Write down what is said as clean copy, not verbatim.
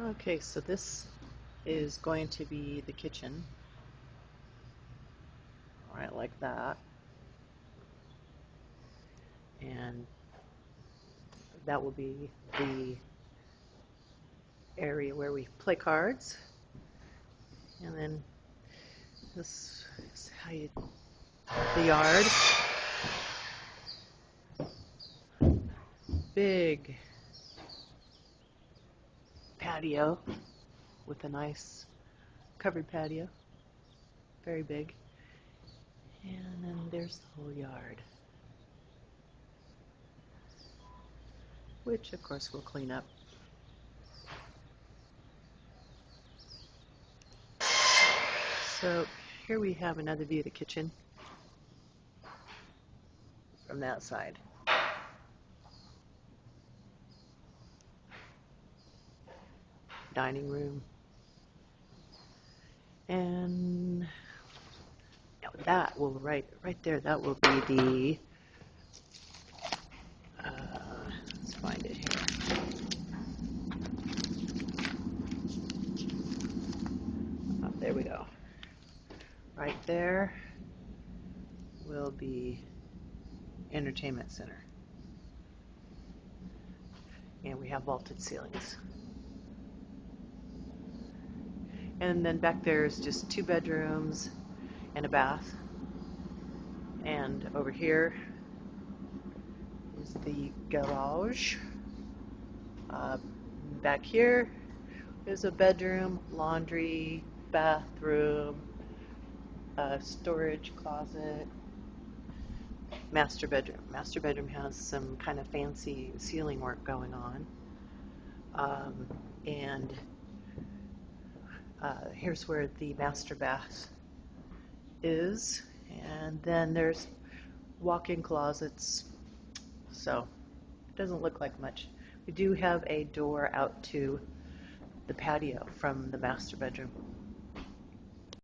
Okay, so this is going to be the kitchen. All right, like that. And that will be the area where we play cards. And then this is how you, the yard. Big patio with a nice covered patio. Very big. And then there's the whole yard, which of course we'll clean up. So here we have another view of the kitchen from that side. Dining room. And that will, right there, that will be the, let's find it here. Oh, there we go. Right there will be entertainment center. And we have vaulted ceilings. And then back there is just 2 bedrooms and a bath. And over here is the garage. Back here is a bedroom, laundry, bathroom, storage closet, master bedroom. Master bedroom has some kind of fancy ceiling work going on. And here's where the master bath is. And then there's walk-in closets. So it doesn't look like much. We do have a door out to the patio from the master bedroom.